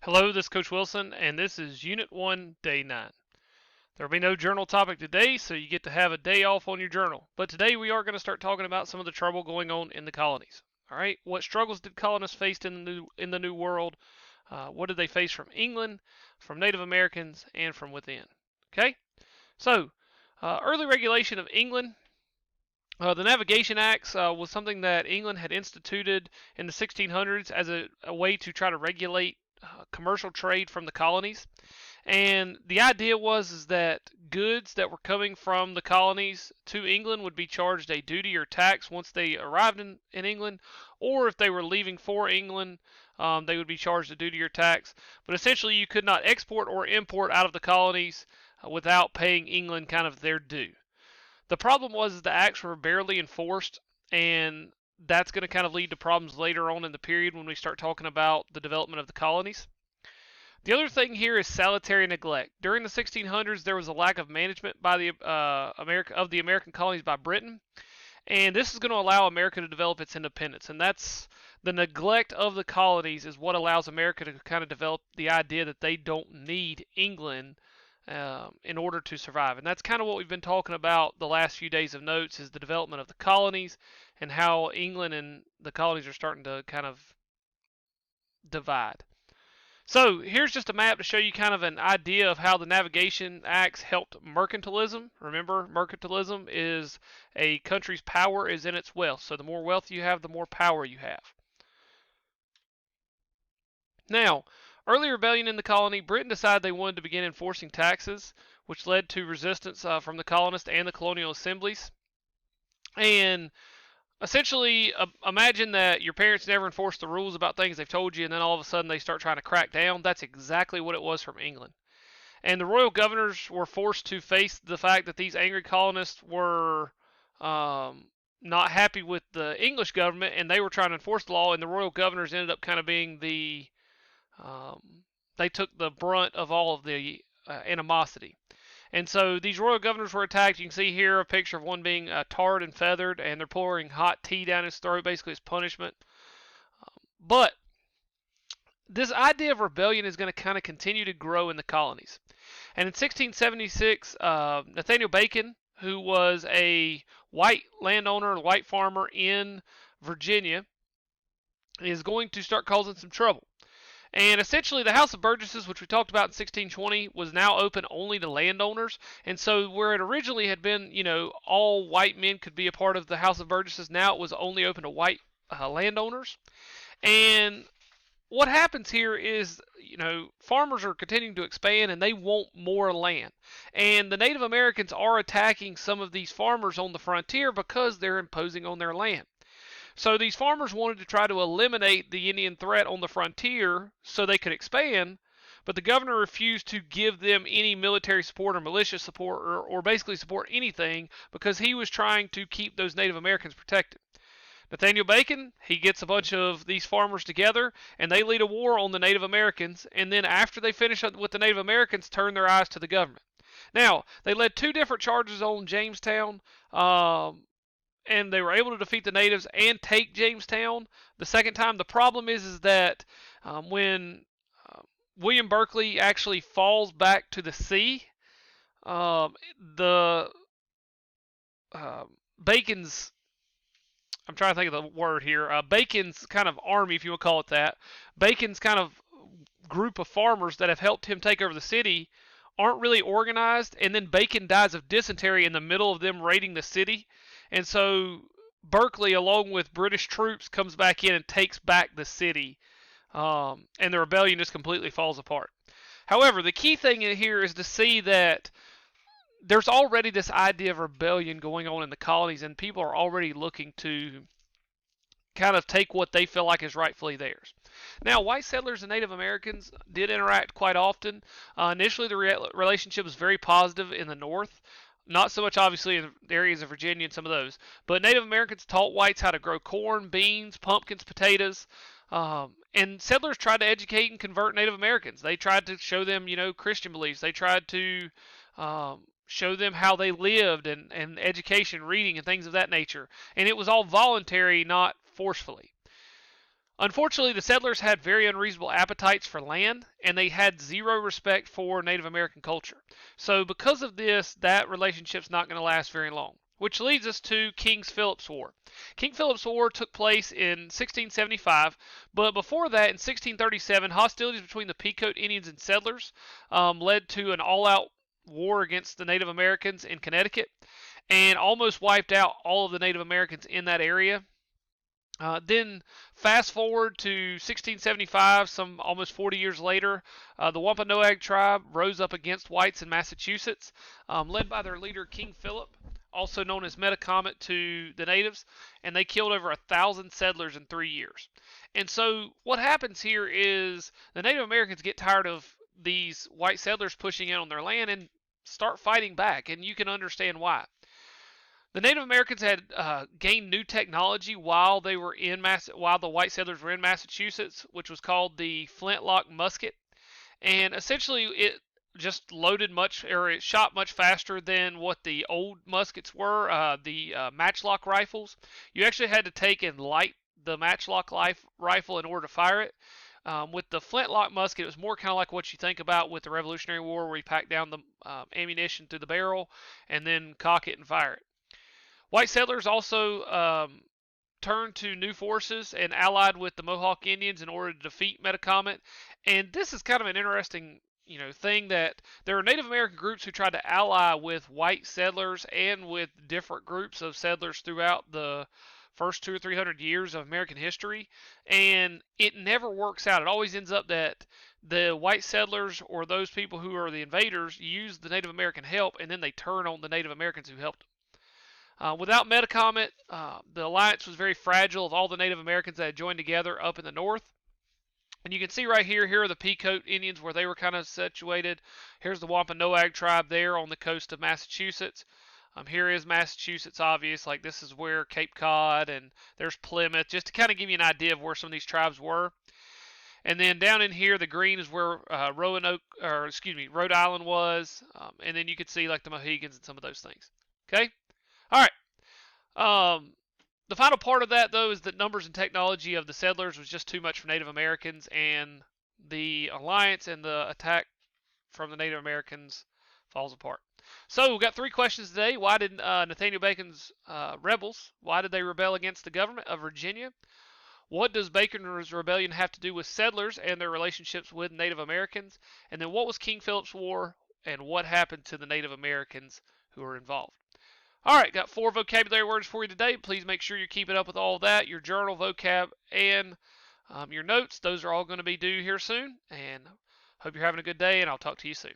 Hello, this is Coach Wilson, and this is Unit 1, Day 9. There will be no journal topic today, so you get to have a day off on your journal. But today we are going to start talking about some of the trouble going on in the colonies. All right, what struggles did colonists face in the New World? What did they face from England, from Native Americans, and from within? Okay, so early regulation of England. The Navigation Acts was something that England had instituted in the 1600s as a way to try to regulate commercial trade from the colonies. And the idea was that goods that were coming from the colonies to England would be charged a duty or tax once they arrived in England, or if they were leaving for England, they would be charged a duty or tax. But essentially, you could not export or import out of the colonies without paying England kind of their due. The problem was the acts were barely enforced, and that's going to kind of lead to problems later on in the period when we start talking about the development of the colonies. The other thing here is salutary neglect. During the 1600s, there was a lack of management by the American colonies by Britain, and this is going to allow America to develop its independence. And that's the neglect of the colonies is what allows America to kind of develop the idea that they don't need England in order to survive. And that's kind of what we've been talking about the last few days of notes is the development of the colonies and how England and the colonies are starting to kind of divide. So here's just a map to show you kind of an idea of how the Navigation Acts helped mercantilism. Remember, mercantilism is a country's power is in its wealth. So the more wealth you have, the more power you have. Now, early rebellion in the colony, Britain decided they wanted to begin enforcing taxes, which led to resistance from the colonists and the colonial assemblies. And essentially, imagine that your parents never enforced the rules about things they've told you, and then all of a sudden they start trying to crack down. That's exactly what it was from England. And the royal governors were forced to face the fact that these angry colonists were not happy with the English government, and they were trying to enforce the law, and the royal governors ended up kind of being they took the brunt of all of the animosity. And so these royal governors were attacked. You can see here a picture of one being tarred and feathered, and they're pouring hot tea down his throat, basically as punishment. But this idea of rebellion is going to kind of continue to grow in the colonies. And in 1676, Nathaniel Bacon, who was a white landowner, a white farmer in Virginia, is going to start causing some trouble. And essentially, the House of Burgesses, which we talked about in 1620, was now open only to landowners. And so, where it originally had been, all white men could be a part of the House of Burgesses, now it was only open to white landowners. And what happens here is, farmers are continuing to expand and they want more land. And the Native Americans are attacking some of these farmers on the frontier because they're imposing on their land. So these farmers wanted to try to eliminate the Indian threat on the frontier so they could expand, but the governor refused to give them any military support or militia support or basically support anything because he was trying to keep those Native Americans protected. Nathaniel Bacon, he gets a bunch of these farmers together and they lead a war on the Native Americans, and then after they finish up with the Native Americans, turn their eyes to the government. Now, they led two different charges on Jamestown. And they were able to defeat the natives and take Jamestown the second time. The problem is that when William Berkeley actually falls back to the sea, the Bacon's I'm trying to think of the word here. Bacon's kind of army, if you want to call it that, Bacon's kind of group of farmers that have helped him take over the city aren't really organized, and then Bacon dies of dysentery in the middle of them raiding the city. And so Berkeley, along with British troops, comes back in and takes back the city, and the rebellion just completely falls apart. However, the key thing here is to see that there's already this idea of rebellion going on in the colonies, and people are already looking to kind of take what they feel like is rightfully theirs. Now, white settlers and Native Americans did interact quite often. Initially, the relationship was very positive in the North. Not so much, obviously, in the areas of Virginia and some of those. But Native Americans taught whites how to grow corn, beans, pumpkins, potatoes. And settlers tried to educate and convert Native Americans. They tried to show them, Christian beliefs. They tried to show them how they lived and education, reading, and things of that nature. And it was all voluntary, not forcefully. Unfortunately, the settlers had very unreasonable appetites for land, and they had zero respect for Native American culture. So, because of this, that relationship's not going to last very long. Which leads us to King Philip's War. King Philip's War took place in 1675, but before that, in 1637, hostilities between the Pequot Indians and settlers led to an all-out war against the Native Americans in Connecticut, and almost wiped out all of the Native Americans in that area. Then fast forward to 1675, some almost 40 years later, the Wampanoag tribe rose up against whites in Massachusetts, led by their leader King Philip, also known as Metacomet to the natives, and they killed over 1,000 settlers in 3 years. And so what happens here is the Native Americans get tired of these white settlers pushing in on their land and start fighting back, and you can understand why. The Native Americans had gained new technology while they were while the white settlers were in Massachusetts, which was called the flintlock musket, and essentially it just loaded much, or it shot much faster than what the old muskets were, the matchlock rifles. You actually had to take and light the matchlock rifle in order to fire it. With the flintlock musket, it was more kind of like what you think about with the Revolutionary War, where you pack down the ammunition through the barrel and then cock it and fire it. White settlers also turned to new forces and allied with the Mohawk Indians in order to defeat Metacomet. And this is kind of an interesting, thing that there are Native American groups who tried to ally with white settlers and with different groups of settlers throughout the first 200 or 300 years of American history, and it never works out. It always ends up that the white settlers or those people who are the invaders use the Native American help, and then they turn on the Native Americans who helped them. Without Metacomet, the alliance was very fragile of all the Native Americans that had joined together up in the north. And you can see right here, here are the Pequot Indians where they were kind of situated. Here's the Wampanoag tribe there on the coast of Massachusetts. Here is Massachusetts, obvious, like this is where Cape Cod and there's Plymouth, just to kind of give you an idea of where some of these tribes were. And then down in here, the green is where Rhode Island was, and then you could see like the Mohegans and some of those things. Okay, all right. The final part of that, though, is that numbers and technology of the settlers was just too much for Native Americans, and the alliance and the attack from the Native Americans falls apart. So we've got 3 questions today. Why did Nathaniel Bacon's rebels, why did they rebel against the government of Virginia? What does Bacon's rebellion have to do with settlers and their relationships with Native Americans? And then what was King Philip's War, and what happened to the Native Americans who were involved? All right, got 4 vocabulary words for you today. Please make sure you're keeping up with all of that, your journal, vocab, and your notes. Those are all going to be due here soon. And hope you're having a good day, and I'll talk to you soon.